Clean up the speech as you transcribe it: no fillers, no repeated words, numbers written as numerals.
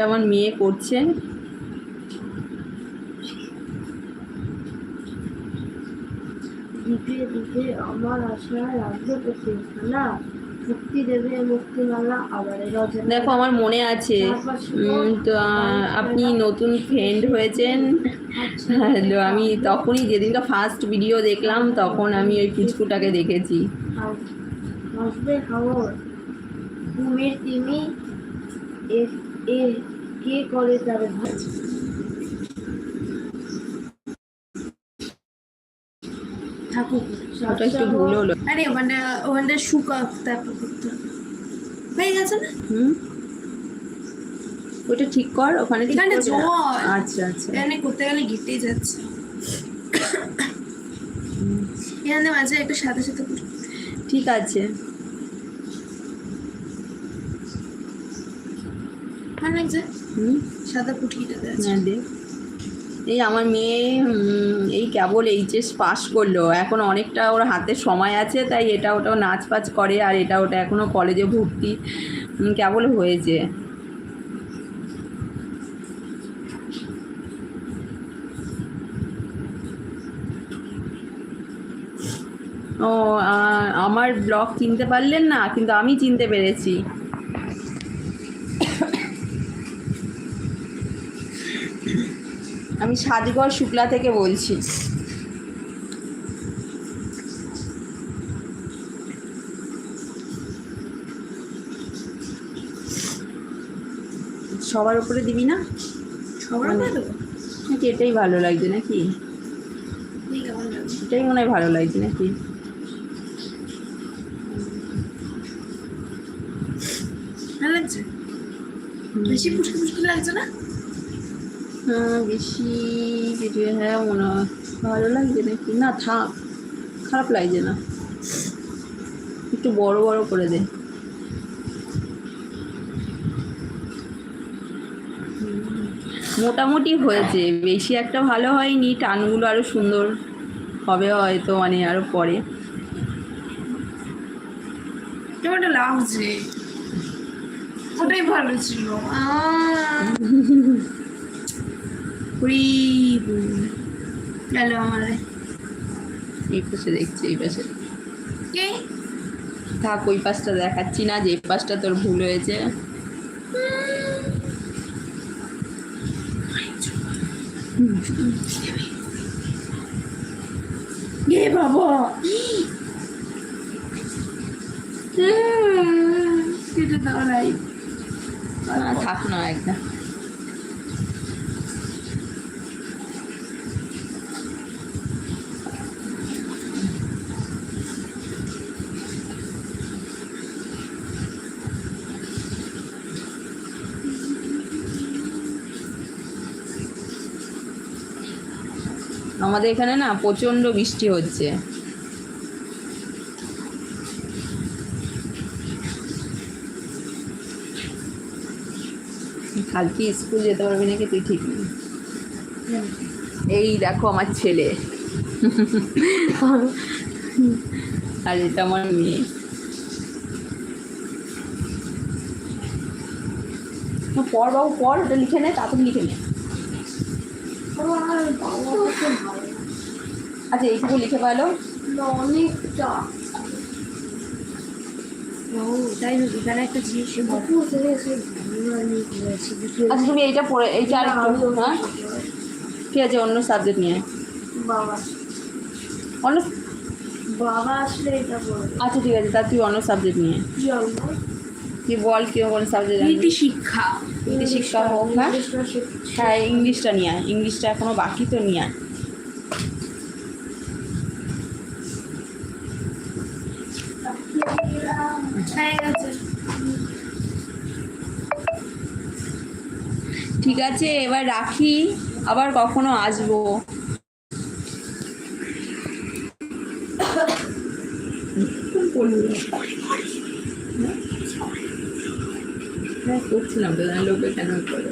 আমার মেয়ে করছে। দিকে দিকে আমার আশা রাখবে তোকে না মুক্তি দেবে মুক্তিমালা আবার দেখো আমার মনে আছে তো আপনি নতুন ফ্রেন্ড হয়েছেন। আমি তখনই যেদিনকে ফার্স্ট ভিডিও দেখলাম তখন আমি ওই পুচকুটাকে দেখেছি। আসবে খবর ঘুমের তিমি এ কে করে তার ভাই ঠাকুর ওটা একটু ভুল হলো। আরে ওখানটা শুকা তারপর করতে হয়ে গেছে না। ওটা ঠিক কর ওখানে। এখানে জল। আচ্ছা আচ্ছা এখানে করতে গেলে গিটেই যাচ্ছে। এখানে মাঝে একটা সাথে সাথে ঠিক আছে। ভালো লাগছে সাদা পুটকিটা আছে। হ্যাঁ দেখ এই আমার মেয়ে এই কেবল এইচএস পাস করলো, এখন অনেকটা ওর হাতে সময় আছে, তাই এটা ওটাও নাচ ফাচ করে আর এটা ওটা এখনও কলেজে ভর্তি কেবল হয়েছে। ও আমার ব্লগ চিনতে পারলেন না, কিন্তু আমি চিনতে পেরেছি। আমি সাজগর শুক্লা থেকে বলছি। সবার উপরে দিবি না? সবার ভালো নাকি এটাই ভালো লাগছে নাকি? এটাই মনে হয় ভালো লাগছে নাকি? ভালো লাগছে বেশি পুষ্টি পুষ্টি লাগছে না? হ্যাঁ বেশি কিছু, হ্যাঁ মনে হয় ভালো লাগছে নাকি? না থাক, খারাপ লাগছে না, একটু বড় বড় করে দে। মোটামুটি হয়েছে, বেশি একটা ভালো হয়নি, টানগুলো আরও সুন্দর হবে হয়তো, মানে আরও পরে। ওটা লাগছে ওটাই ভালো ছিল। গেল আমার এই পাশে দেখছি, এই পাশে কে থাক, ওই পাশটা দেখাচ্ছি না, যে পাশটা তোর ভুল হয়েছে। গে বাবা কেটে দেওয়া নাই। থাক না একটা। আমাদের এখানে না প্রচণ্ড বৃষ্টি হচ্ছে। কালকে স্কুল যেতে পারবি নাকি তুই ঠিক নেই। এই দেখো আমার ছেলে আর এটা আমার মেয়ে। পর বাবু পর, ওটা লিখে নে, তাড়াতাড়ি লিখে নে। আচ্ছা এইটুকু লিখে পারলো অনেকটা তাই এখানে একটা জিনিস। আচ্ছা তুমি এইটা পড়ে, এইটা আর একটু, হ্যাঁ ঠিক আছে, অন্য সাবজেক্ট নিয়ে বাবা অন্য। বাবা আসলে এটা বলবে। আচ্ছা ঠিক আছে, তা তুই অন্য সাবজেক্ট নিয়ে কি বল, কেউ কোন সাবজেক্ট? নীতি শিক্ষা। নীতি শিক্ষা হোক। হ্যাঁ হ্যাঁ ইংলিশটা নিয়ে আয়, ইংলিশটা এখনো বাকি তো, নিয়ে আয়। ঠিক আছে এবার রাখি, আবার কখনো আসবো। হ্যাঁ করছিলাম তো, লোকে কেন করে।